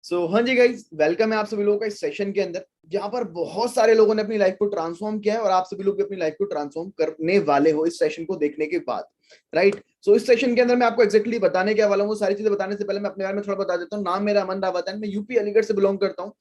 हाँ जी guys, welcome है आप सभी लोगों का इस सेशन के अंदर, जहां पर बहुत सारे लोगों ने अपनी लाइफ को ट्रांसफॉर्म किया है और आप सभी लोग भी अपनी लाइफ को ट्रांसफॉर्म करने वाले हो इस सेशन को देखने के बाद। राइट। इस सेशन के अंदर मैं आपको एक्जेक्टली बताने क्या वाला हूँ, वो सारी चीजें बताने से पहले मैं अपने बारे में थोड़ा बता देता हूँ। नाम मेरा अमन रावत है, मैं यूपी अलीगढ़ से बिलोंग करता हूँ।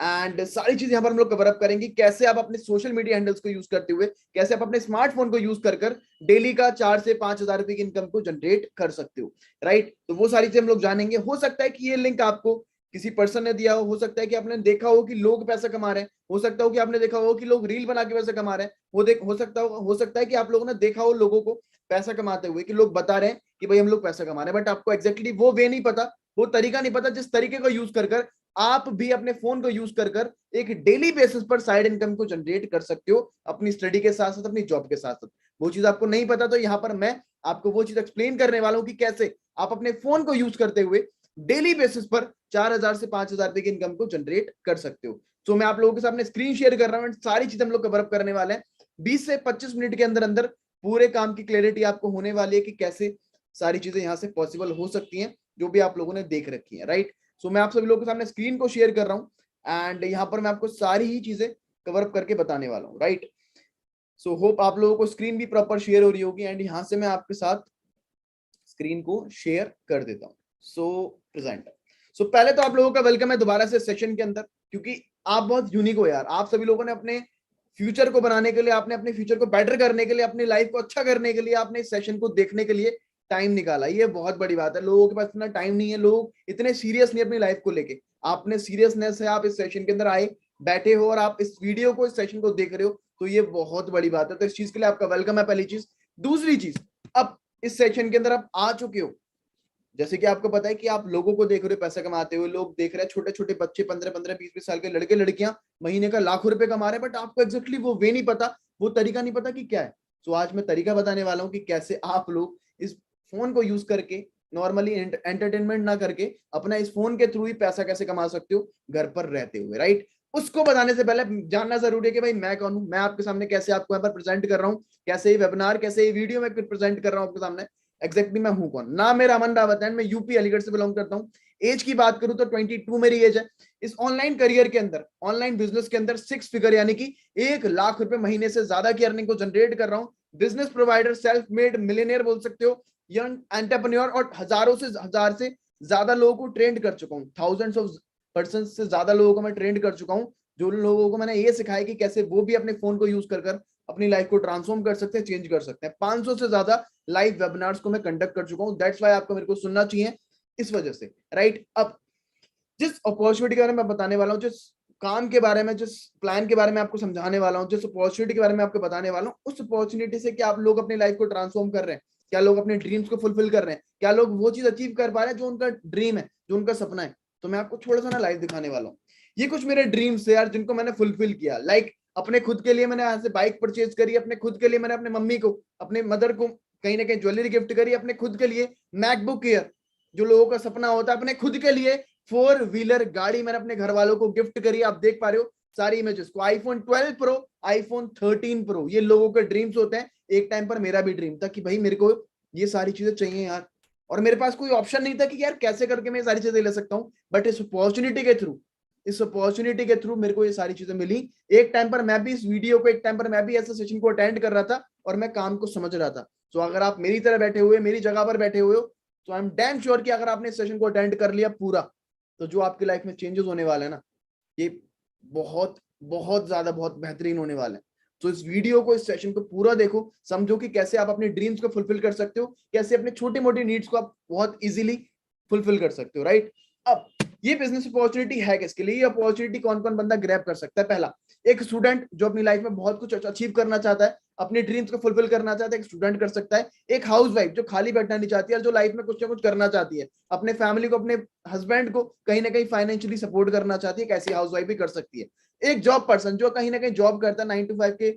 एंड सारी चीजें यहाँ पर हम लोग कवर अप करेंगे, कैसे आप अपने सोशल मीडिया हैंडल्स को यूज करते हुए, कैसे आप अपने स्मार्टफोन को यूज कर डेली का 4 से 5 हजार रुपए की इनकम को जनरेट कर सकते हो। राइट। तो वो सारी चीजें हम लोग जानेंगे। हो सकता है कि ये लिंक आपको किसी पर्सन ने दिया हो सकता है कि आपने देखा हो कि लोग पैसा कमा रहे हैं, हो सकता हो कि आपने देखा हो कि लोग रील बना के पैसा कमा रहे हैं, हो सकता है कि आप लोगों ने देखा हो लोगों को पैसा कमाते हुए, कि लोग बता रहे हैं कि भाई हम लोग पैसा कमा रहे हैं, बट आपको एक्जेक्टली वो वे नहीं पता, वो तरीका नहीं पता जिस तरीके को यूज कर आप भी अपने फोन को यूज कर एक डेली बेसिस पर साइड इनकम को जनरेट कर सकते हो, अपनी स्टडी के साथ साथ, अपनी जॉब के साथ साथ। वो चीज आपको नहीं पता, तो यहाँ पर मैं आपको वो चीज एक्सप्लेन करने वाला हूं कि कैसे आप अपने फोन को यूज करते हुए डेली बेसिस पर 4 हजार से 5 हजार रुपए की इनकम को जनरेट कर सकते हो। मैं आप लोगों के सामने स्क्रीन शेयर कर रहा हूं, सारी चीजें हम लोग कवर अप करने वाले हैं 20 से 25 मिनट के अंदर अंदर। पूरे काम की क्लैरिटी आपको होने वाली है कि कैसे सारी चीजें यहां से पॉसिबल हो सकती हैं, जो भी आप लोगों ने देख रखी है। राइट। मैं आप सभी लोगों के सामने स्क्रीन को शेयर कर रहा हूं एंड यहाँ पर मैं आपको सारी ही चीजें कवर अप करके बताने वाला हूँ। राइट। होप आप लोगों को स्क्रीन भी प्रॉपर शेयर हो रही होगी एंड यहाँ से मैं आपके साथ स्क्रीन को शेयर कर देता हूँ। प्रेजेंट। पहले तो आप लोगों का वेलकम है दोबारा से सेशन के अंदर, क्योंकि आप बहुत यूनिक हो यार। आप सभी लोगों ने अपने फ्यूचर को बनाने के लिए, आपने अपने फ्यूचर को बेटर करने के लिए, अपनी लाइफ को अच्छा करने के लिए, आपने इस सेशन को देखने के लिए टाइम निकाला। ये बहुत बड़ी बात है। लोगों के पास इतना टाइम नहीं है, लोग इतने सीरियस नहीं अपनी लाइफ को लेके। आपने सीरियसनेस है, आप इस सेशन के अंदर आए, बैठे हो और आप इस वीडियो को, इस सेशन को देख रहे हो, तो ये बहुत बड़ी बात है। तो इस चीज के लिए आपका वेलकम है, पहली चीज। दूसरी चीज, अब इस सेशन के अंदर आप आ चुके हो, जैसे कि आपको पता है कि आप लोगों को देख रहे हो पैसा कमाते हुए, लोग देख रहे हैं छोटे छोटे बच्चे, 15-15, 20-20 साल के लड़के लड़कियां महीने का लाखों रुपए कमा रहे हैं, बट आपको एक्जेक्टली वो वे नहीं पता, वो तरीका नहीं पता कि क्या है। आज मैं तरीका बताने वाला हूं कि कैसे आप लोग इस फोन को यूज करके, नॉर्मली एंटरटेनमेंट ना करके, अपना इस फोन के थ्रू ही पैसा कैसे कमा सकते हो घर पर रहते हुए। राइट। उसको बताने से पहले जानना जरूरी है कि भाई मैं कौन हूं, मैं आपके सामने कैसे आपको यहाँ पर प्रेजेंट कर रहा हूँ, कैसे ये वेबिनार, कैसे ये वीडियो में प्रेजेंट कर रहा हूँ आपके सामने। एग्जैक्टली मैं हूं कौन। नाम मेरा अमन रावत है, मैं यूपी अलीगढ़ से बिलोंग करता हूं। एज की बात करूं तो 22 मेरी एज है। इस ऑनलाइन करियर के अंदर, ऑनलाइन बिजनेस के अंदर 6 फिगर यानी कि 1 लाख रुपए महीने से ज्यादा की अर्निंग को जनरेट कर रहा हूं। Business provider, self made millionaire बोल सकते हो, यंग एंटरप्रेन्योर, और हजार से ज्यादा लोगों को ट्रेंड कर चुका हूँ। थाउजेंड्स ऑफ पर्सन से ज्यादा लोगों को मैं ट्रेंड कर चुका हूँ, जो लोगों को मैंने ये सिखाया कि कैसे वो भी अपने फोन को यूज कर अपनी लाइफ को ट्रांसफॉर्म कर सकते हैं, चेंज कर सकते हैं। 500 से ज्यादा लाइव वेबिनार्स को मैं कंडक्ट कर चुका हूं। दैट्स व्हाई आपको मेरे को सुनना चाहिए, इस वजह से। राइट। अब जिस अपॉर्चुनिटी के बारे में मैं बताने वाला हूँ, जिस काम के बारे में, जिस प्लान के बारे में आपको समझाने वाला हूँ, जिस अपॉर्चुनिटी के बारे में आपको बताने वाला हूँ, उस अपॉर्चुनिटी से क्या आप लोग अपनी लाइफ को ट्रांसफॉर्म कर रहे हैं, क्या लोग अपने ड्रीम्स को फुलफिल कर रहे हैं, क्या लोग वो चीज अचीव कर पा रहे हैं जो उनका ड्रीम है, जो उनका सपना है। तो मैं आपको थोड़ा सा ना लाइव दिखाने वाला हूँ। ये कुछ मेरे ड्रीम्स है यार, जिनको मैंने फुलफिल किया। लाइक अपने खुद के लिए मैंने यहाँ से बाइक परचेज करी, अपने खुद के लिए मैंने अपने मम्मी को, अपने मदर को कहीं ना कहीं ज्वेलरी गिफ्ट करी, अपने खुद के लिए मैकबुक एयर, जो लोगों का सपना होता है, अपने खुद के लिए 4 व्हीलर गाड़ी मैंने अपने घर वालों को गिफ्ट करी। आप देख पा रहे हो सारी इमेजेस को। आईफोन 12 प्रो, आईफोन 13 प्रो, ये लोगों के ड्रीम्स होते हैं। एक टाइम पर मेरा भी ड्रीम था कि भाई मेरे को ये सारी चीजें चाहिए यार, और मेरे पास कोई ऑप्शन नहीं था कि यार कैसे करके मैं ये सारी चीजें ले सकता हूँ। बट इस अपॉर्चुनिटी के थ्रू मेरे को ये सारी चीजें मिली। एक टाइम पर मैं भी इस वीडियो को, एक टाइम पर मैं भी ऐसे सेशन को अटेंड कर रहा था और मैं काम को समझ रहा था। अगर आप मेरी तरह बैठे हुए, मेरी जगह पर बैठे हुए हो, तो आई एम डैम श्योर कि अगर आपने इस सेशन को अटेंड कर लिया पूरा, तो जो आपकी लाइफ में चेंजेस होने वाले हैं ना, ये बहुत बहुत ज्यादा, बहुत बेहतरीन होने वाले हैं। इस वीडियो को, इस सेशन को पूरा देखो, समझो कि कैसे आप अपने ड्रीम्स को फुलफिल कर सकते हो, कैसे अपने छोटी मोटी नीड्स को आप बहुत इजीली फुलफिल कर सकते हो। राइट। अब ये बिजनेस अपॉर्चुनिटी है किसके लिए, ये अपॉर्चुनिटी कौन कौन बंदा ग्रैब कर सकता है। पहला, एक स्टूडेंट जो अपनी लाइफ में बहुत कुछ अचीव करना चाहता है, अपने ड्रीम्स को फुलफिल करना चाहता है, एक स्टूडेंट कर सकता है। एक हाउसवाइफ जो खाली बैठना नहीं चाहती है, जो लाइफ में कुछ ना कुछ करना चाहती है, अपने फैमिली को, अपने हस्बैंड को कहीं ना कहीं फाइनेंशियली सपोर्ट करना चाहती है, कैसी हाउसवाइफ भी कर सकती है। एक जॉब पर्सन जो कहीं ना कहीं जॉब करता है, 9 to 5 के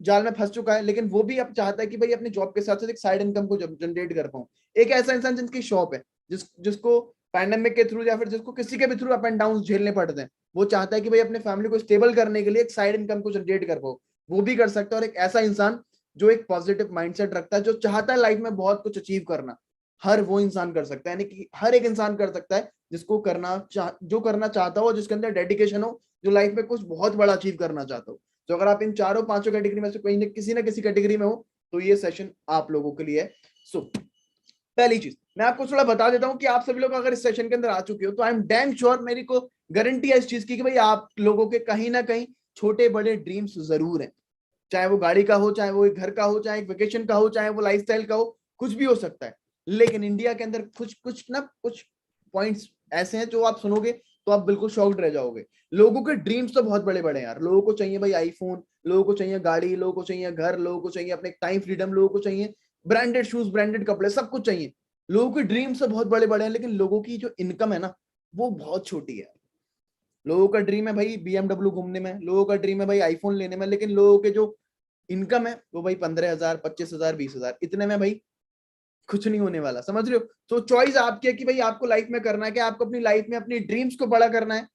जाल में फंस चुका है, लेकिन वो भी अब चाहता है कि भाई अपने जॉब के साथ साथ एक साइड इनकम को जनरेट कर पाऊं। एक ऐसा इंसान जिसकी शॉप है, जिसको पैंडेमिक के थ्रू या फिर जिसको किसी के भी थ्रू अप एंड डाउन झेलने पड़ते हैं, वो चाहता है कि भाई अपने फैमिली को स्टेबल करने के लिए एक साइड इनकम को जनरेट कर पाओ, वो भी कर सकता है। और एक ऐसा इंसान जो एक पॉजिटिव माइंडसेट रखता है, जो चाहता है लाइफ में बहुत कुछ अचीव करना, हर वो इंसान कर सकता है, यानी कि हर एक इंसान कर सकता है जिसको जो करना चाहता हो, जिसके अंदर डेडिकेशन हो, जो लाइफ में कुछ बहुत बड़ा अचीव करना चाहता हो। तो अगर आप इन चारों पांचों कैटेगरी में से कहीं किसी ना किसी कैटेगरी में हो तो ये सेशन आप लोगों के लिए है। सो पहली चीज मैं आपको थोड़ा बता देता हूं कि आप सभी लोग अगर इस सेशन के अंदर आ चुके हो तो आई एम डैम श्योर, मेरी को गारंटी है इस चीज की कि भाई आप लोगों के कहीं ना कहीं छोटे बड़े ड्रीम्स जरूर हैं। चाहे वो गाड़ी का हो, चाहे वो एक घर का हो, चाहे एक वेकेशन का हो, चाहे वो लाइफस्टाइल का हो, कुछ भी हो सकता है। लेकिन इंडिया के अंदर कुछ पॉइंट्स ऐसे हैं जो आप सुनोगे तो आप बिल्कुल शॉक्ड रह जाओगे। लोगों के ड्रीम्स तो बहुत बड़े बड़े हैं यार। लोगों को चाहिए भाई आईफोन, लोगों को चाहिए गाड़ी, लोगों को चाहिए घर, लोगों को चाहिए अपने टाइम फ्रीडम, लोगों को चाहिए ब्रांडेड शूज, ब्रांडेड कपड़े, सब कुछ चाहिए। लोगों के ड्रीम्स तो बहुत बड़े बड़े हैं, लेकिन लोगों की जो इनकम है ना वो बहुत छोटी है। लोगों का ड्रीम है भाई BMW घूमने में, लोगों का ड्रीम है भाई आईफोन लेने में, लेकिन लोगों के जो इनकम है वो भाई 15,000, 25,000, 20,000, इतने में भाई कुछ नहीं होने वाला। समझ रहे हो? तो चॉइस आपकी है कि भाई आपको लाइफ में करना है कि आपको अपनी लाइफ में अपनी ड्रीम्स को बड़ा करना है,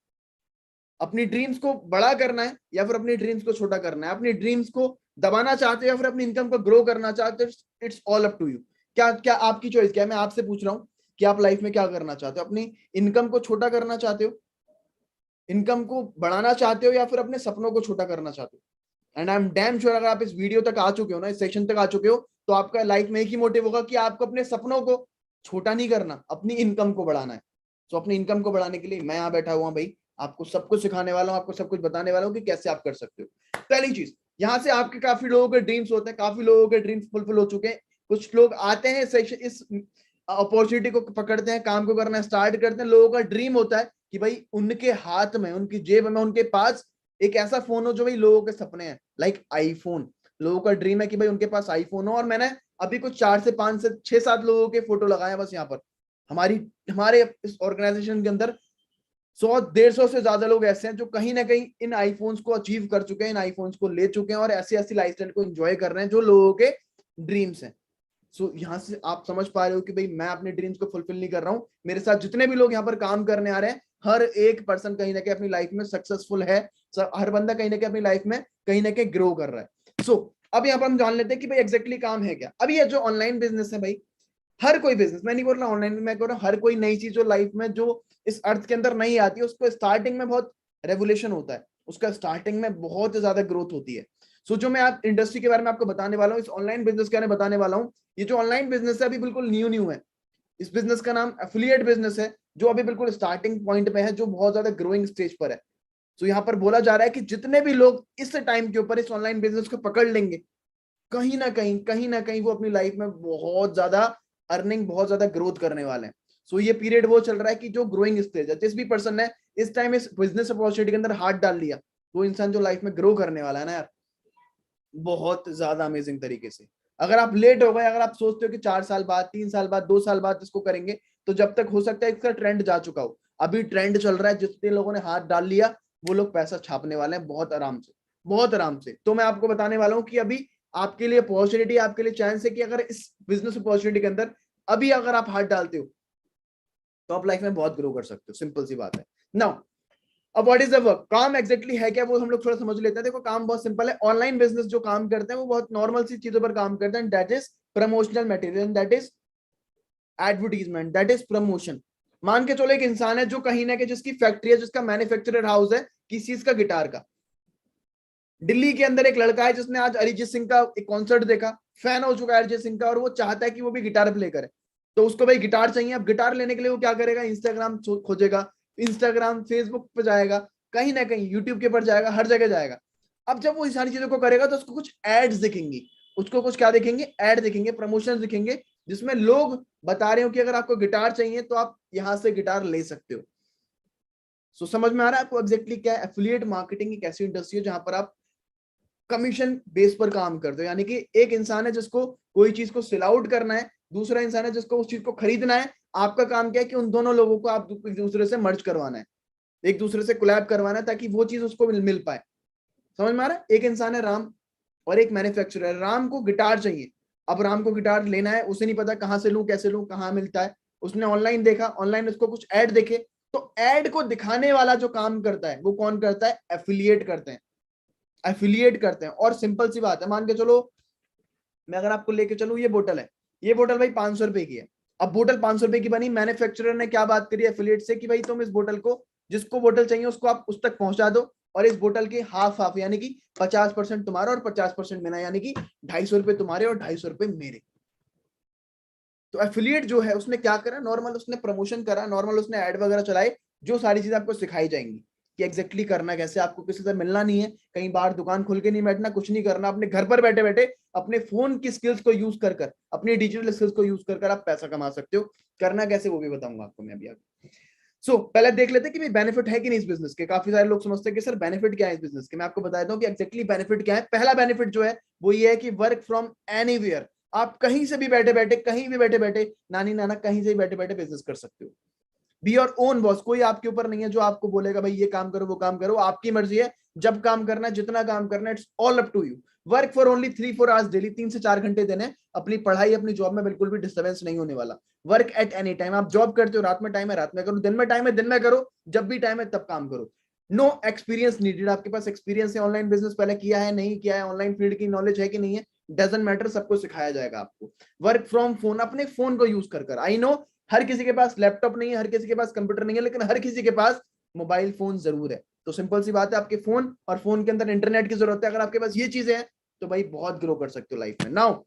अपनी ड्रीम्स को बड़ा करना है, या फिर अपनी ड्रीम्स को छोटा करना है। अपनी ड्रीम्स को दबाना चाहते हो या फिर अपनी इनकम को ग्रो करना चाहते हो, it's all up to you. क्या क्या आपकी चॉइस क्या है? मैं आपसे पूछ रहा हूँ कि आप लाइफ में क्या करना चाहते हो? अपनी इनकम को छोटा करना चाहते हो, इनकम को बढ़ाना चाहते हो, या फिर अपने सपनों को छोटा करना चाहते हो? And I am damn sure अगर आप इस वीडियो तक आ चुके हो ना, इस सेशन तक आ चुके हो, तो आपका लाइफ में एक ही मोटिव होगा कि आपको अपने सपनों को छोटा नहीं करना, अपनी इनकम को बढ़ाना है। तो अपनी इनकम को बढ़ाने के लिए मैं यहाँ बैठा हुआ भाई, आपको सब कुछ सिखाने वाला हूँ, आपको सब कुछ बताने वाला हूँ कि कैसे आप कर सकते हो। पहली चीज, यहाँ से आपके काफी लोगों के ड्रीम्स होते हैं, काफी लोगों के ड्रीम्स फुलफिल हो चुके हैं। कुछ लोग आते हैं इस अपॉर्चुनिटी को पकड़ते हैं, काम को करना स्टार्ट करते हैं। लोगों का ड्रीम होता है कि भाई उनके हाथ में, उनकी जेब में, उनके पास एक ऐसा फोन हो जो भाई लोगों के सपने हैं, लाइक आईफोन। लोगों का ड्रीम है कि भाई उनके पास आईफोन हो। और मैंने अभी कुछ 4 से 5 से 6 7 लोगों के फोटो लगाए बस यहाँ पर। हमारे इस ऑर्गेनाइजेशन के अंदर 100-150 से ज्यादा लोग ऐसे हैं जो कहीं ना कहीं इन आईफोन्स को अचीव कर चुके हैं, इन आईफोन्स को ले चुके हैं और ऐसी ऐसी लाइफस्टाइल को एंजॉय कर रहे हैं जो लोगों के ड्रीम्स हैं। सो यहाँ से आप समझ पा रहे हो कि भाई मैं अपने ड्रीम्स को फुलफिल नहीं कर रहा हूँ, मेरे साथ जितने भी लोग यहाँ पर काम करने आ रहे हैं, हर एक पर्सन कहीं ना कहीं अपनी लाइफ में सक्सेसफुल है। हर बंदा कहीं ना कहीं अपनी लाइफ में कहीं ना कहीं ग्रो कर रहा है। सो अब यहाँ पर हम जान लेते हैं कि भाई एग्जैक्टली काम है क्या। अब ये जो ऑनलाइन बिजनेस है भाई, हर कोई बिजनेस, मैं नहीं बोल रहा ऑनलाइन में, मैं बोल रहा हूँ हर कोई नई चीज जो लाइफ में जो इस अर्थ के अंदर नहीं आती है, उसको स्टार्टिंग में बहुत रेवोल्यूशन होता है, उसका स्टार्टिंग में बहुत ज्यादा ग्रोथ होती है। सो जो मैं आप इंडस्ट्री के बारे में आपको बताने वाला हूँ, इस ऑनलाइन बिजनेस के बारे में बताने वाला हूँ, ये जो ऑनलाइन बिजनेस है अभी बिल्कुल न्यू न्यू है। इस बिजनेस का नाम एफिलिएट बिजनेस है, जो अभी बिल्कुल स्टार्टिंग पॉइंट पे है, जो बहुत ज्यादा ग्रोइंग स्टेज पर है। तो यहाँ पर बोला जा रहा है कि जितने भी लोग इस टाइम के ऊपर इस ऑनलाइन बिजनेस को पकड़ लेंगे, कहीं ना कहीं वो अपनी लाइफ में बहुत ज्यादा अर्निंग, बहुत ज्यादा ग्रोथ करने वाले हैं। सो ये पीरियड वो चल रहा है कि जो ग्रोइंग स्टेज है, जिस भी पर्सन ने इस टाइम इस बिजनेस अपॉर्चुनिटी के अंदर हाथ डाल लिया, वो इंसान जो लाइफ में ग्रो करने वाला है ना यार, बहुत ज्यादा अमेजिंग तरीके से। अगर आप लेट हो गए, अगर आप सोचते हो कि 4 साल बाद, 3 साल बाद, 2 साल बाद इसको करेंगे, तो जब तक हो सकता है इसका ट्रेंड जा चुका हो। अभी ट्रेंड चल रहा है, जितने लोगों ने हाथ डाल लिया वो लोग पैसा छापने वाले हैं बहुत आराम से, बहुत आराम से। तो मैं आपको बताने वाला हूं कि अभी आपके लिए अपॉर्चुनिटी, आपके लिए चांस है कि अगर इस बिजनेस अपॉर्चुनिटी के अंदर अभी अगर आप हाथ डालते हो तो आप लाइफ में बहुत ग्रो कर सकते हो। सिंपल सी बात है। नाउ अब व्हाट इज द वर्क, काम एग्जैक्टली है क्या, वो हम लोग थोड़ा समझ लेते हैं। देखो काम बहुत सिंपल है। ऑनलाइन बिजनेस जो काम करते हैं वो बहुत नॉर्मल सी चीजों पर काम करते हैं, that is promotional material, that is advertisement, that is promotion. मान के चलो एक इंसान है जो कहीं ना कहीं, जिसकी फैक्ट्री है, जिसका मैन्युफैक्चरर हाउस है किसी चीज का, गिटार का। दिल्ली के अंदर एक लड़का है जिसने आज अरिजीत सिंह का एक कॉन्सर्ट देखा, फैन हो चुका है अरिजीत सिंह का, और वो चाहता है कि वो भी गिटार प्ले करे। तो उसको भाई गिटार चाहिए। अब गिटार लेने के लिए वो क्या करेगा, इंस्टाग्राम खोजेगा, इंस्टाग्राम फेसबुक पे जाएगा, कहीं ना कहीं यूट्यूब के ऊपर जाएगा, हर जगह जाएगा। अब जब वो इन सारी चीजों को करेगा तो उसको कुछ एड्स दिखेंगी, उसको कुछ क्या दिखेंगे, एड दिखेंगे, प्रमोशन दिखेंगे, जिसमें लोग बता रहे हो कि अगर आपको गिटार चाहिए तो आप यहां से गिटार ले सकते हो। सो समझ में आ रहा है आपको एग्जैक्टली क्या है? एफिलिएट मार्केटिंग एक ऐसी इंडस्ट्री है जहां पर आप कमीशन बेस पर काम करते हो। यानी कि एक इंसान है जिसको कोई चीज को सेल आउट करना है, दूसरा इंसान है जिसको उस चीज को खरीदना है। आपका काम क्या है कि उन दोनों लोगों को आप एक दूसरे से मर्ज करवाना है, एक दूसरे से कोलैब करवाना है, ताकि वो चीज उसको मिल पाए। समझ में आ रहा है? एक इंसान है राम और एक मैन्युफैक्चरर है। राम को गिटार चाहिए, अब राम को गिटार लेना है, उसे नहीं पता कहां से लूं, कैसे लूं, कहां मिलता है। उसने ऑनलाइन देखा, ऑनलाइन उसको कुछ ऐड देखे, तो ऐड को दिखाने वाला जो काम करता है वो कौन करता है? एफिलिएट करते हैं, एफिलिएट करते हैं। और सिंपल सी बात है, मान के चलो मैं अगर आपको लेके चलूं, ये बोतल है, ये बोतल भाई 500 रुपए की है। अब बोतल 500 रुपए की बनी, मैन्युफैक्चरर ने क्या बात करी एफिलिएट से कि भाई तुम इस बोतल को, जिसको बोतल चाहिए उसको आप उस तक पहुंचा दो, और इस बोतल के हाफ हाफ यानी कि 50% तुम्हारा और 50% मेरा, यानी कि 250 रुपए तुम्हारे और 250 रुपए मेरे। तो एफिलिएट जो है उसने क्या करा, नॉर्मल उसने प्रमोशन करा, नॉर्मल उसने ऐड वगैरह चलाए, जो सारी चीजें आपको सिखाई जाएंगी कि एग्जैक्टली करना कैसे, आपको किसी से मिलना नहीं है, कहीं बाहर दुकान खोल के नहीं बैठना, कुछ नहीं करना, अपने घर पर बैठे बैठे अपने फोन की स्किल्स को यूज कर कर, अपनी डिजिटल स्किल्स को यूज कर कर आप पैसा कमा सकते हो। करना कैसे वो भी बताऊंगा आपको मैं अभी आगे। पहले देख लेते हैं कि बेनिफिट है कि नहीं इस बिजनेस के। काफी सारे लोग समझते हैं कि सर बेनिफिट क्या है इस बिजनेस के, मैं आपको बता देता हूँ कि एक्जैक्टली बेनिफिट क्या है। पहला बेनिफिट जो है वो ये है कि वर्क फ्रॉम एनीवेयर, आप कहीं से भी बैठे बैठे, कहीं भी बैठे बैठे, नानी नाना कहीं से भी बैठे बैठे बिजनेस कर सकते हो। बी योर ओन बॉस, कोई आपके ऊपर नहीं है जो आपको बोलेगा भाई ये काम करो वो काम करो, आपकी मर्जी है, जब काम करना है, जितना काम करना है, it's all up to you. Work for only 3-4 hours daily, 3 से 4 घंटे देने, अपनी पढ़ाई अपनी जॉब में बिल्कुल भी डिस्टर्बेंस नहीं होने वाला। वर्क एट एनी टाइम, आप जॉब करते हो, रात में टाइम है रात में करो, दिन में टाइम है दिन में करो, जब भी टाइम है तब काम करो। नो एक्सपीरियंस नीडेड, आपके पास एक्सपीरियंस है, ऑनलाइन बिजनेस पहले किया है नहीं किया है, ऑनलाइन फील्ड की नॉलेज है कि नहीं है, डजंट मैटर, सबको सिखाया जाएगा आपको। वर्क फ्रॉम फोन, अपने फोन को यूज कर कर, आई नो हर किसी के पास लैपटॉप नहीं है, हर किसी के पास कंप्यूटर नहीं है, लेकिन हर किसी के पास मोबाइल फोन जरूर है। तो सिंपल सी बात है, आपके फोन और फोन के अंदर इंटरनेट की जरूरत है, अगर आपके पास ये चीजें हैं तो भाई बहुत ग्रो कर सकते हो लाइफ में। नाउ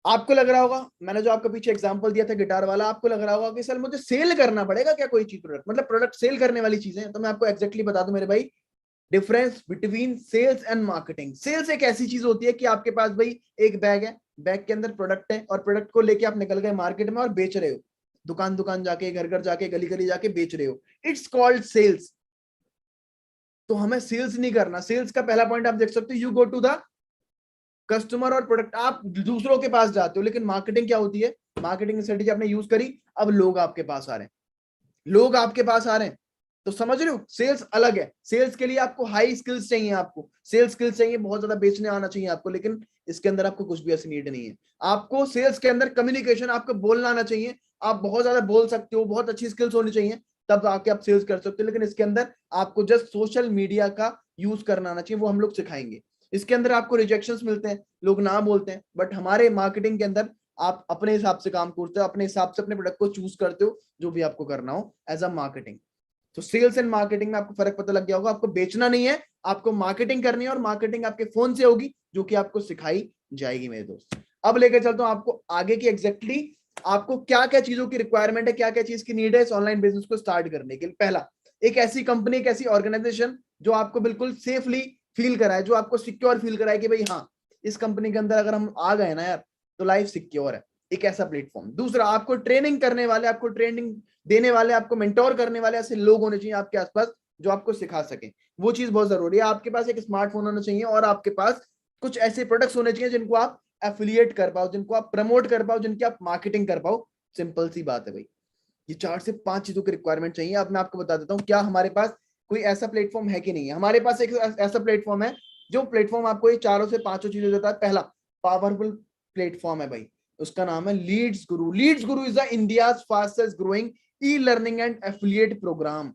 आपको लग रहा होगा, मैंने जो आपको पीछे एग्जांपल दिया था गिटार वाला, आपको लग रहा होगा कि सर मुझे सेल करना पड़ेगा क्या कोई चीज, प्रोडक्ट मतलब प्रोडक्ट सेल करने वाली चीजें हैं। तो मैं आपको एक्जैक्टली बता दूं मेरे भाई, difference between sales and marketing. Sales एक ऐसी चीज होती है कि आपके पास भाई एक बैग है, बैग के अंदर प्रोडक्ट है, और प्रोडक्ट को लेके आप निकल गए मार्केट में और बेच रहे हो, दुकान दुकान जाके, घर घर जाके, गली गली जाके बेच रहे हो, इट्स कॉल्ड सेल्स। तो हमें सेल्स नहीं करना। सेल्स का पहला पॉइंट आप देख सकते हो, you go to the customer और प्रोडक्ट, आप दूसरों के पास जाते हो। लेकिन मार्केटिंग क्या होती है, मार्केटिंग स्ट्रेटेजी आपने यूज करी, अब लोग आपके पास आ रहे हैं, लोग आपके पास आ रहे हैं, तो समझ रहे हो सेल्स अलग है। सेल्स के लिए आपको हाई स्किल्स चाहिए, आपको सेल्स स्किल्स चाहिए, बहुत ज्यादा बेचने आना चाहिए आपको, लेकिन इसके अंदर आपको कुछ भी ऐसी नीड नहीं है। आपको सेल्स के अंदर कम्युनिकेशन, आपको बोलना आना चाहिए, आप बहुत ज्यादा बोल सकते हो, बहुत अच्छी स्किल्स होनी चाहिए, तब आके आप सेल्स कर सकते हो। लेकिन इसके अंदर आपको जस्ट सोशल मीडिया का यूज करना आना चाहिए, वो हम लोग सिखाएंगे। इसके अंदर आपको रिजेक्शंस मिलते हैं, लोग ना बोलते हैं, बट हमारे मार्केटिंग के अंदर आप अपने हिसाब से काम करते हो, अपने हिसाब से अपने प्रोडक्ट को चूज करते हो, जो भी आपको करना हो एज अ मार्केटिंग। तो सेल्स एंड मार्केटिंग में आपको फर्क पता लग गया होगा, आपको बेचना नहीं है, आपको मार्केटिंग करनी है, और मार्केटिंग आपके फोन से होगी, जो कि आपको सिखाई जाएगी मेरे दोस्त। अब लेकर चलता हूं आपको आगे की एग्जैक्टली आपको क्या क्या चीजों की रिक्वायरमेंट है, क्या क्या चीज की नीड है इस ऑनलाइन बिजनेस को स्टार्ट करने के लिए। पहला, एक ऐसी कंपनी, एक ऐसी ऑर्गेनाइजेशन जो आपको बिल्कुल सेफली फील कराए, जो आपको सिक्योर फील कराए कि भाई हाँ, इस कंपनी के अंदर अगर हम आ गए ना यार तो लाइफ सिक्योर है, एक ऐसा प्लेटफॉर्म। दूसरा, आपको ट्रेनिंग करने वाले, आपको ट्रेनिंग देने वाले, आपको मेंटोर करने वाले ऐसे लोग होने चाहिए आपके आसपास जो आपको सिखा सके, वो चीज बहुत जरूरी है। आपके पास एक स्मार्टफोन होना चाहिए, और आपके पास कुछ ऐसे प्रोडक्ट्स होने चाहिए जिनको आप एफिलिएट कर पाओ, जिनको आप प्रमोट कर पाओ, जिनकी आप मार्केटिंग कर पाओ। सिंपल सी बात है भाई, ये 4 से 5 चीजों की रिक्वायरमेंट चाहिए। अब मैं आपको बता देता हूँ क्या हमारे पास कोई ऐसा प्लेटफॉर्म है कि नहीं है। हमारे पास एक ऐसा प्लेटफॉर्म है जो प्लेटफॉर्म आपको ये 4 से 5 चीजें देता है। पहला पावरफुल प्लेटफॉर्म है भाई, उसका नाम है Leeds Guru. Leads Guru is the India's fastest growing e learning and affiliate program.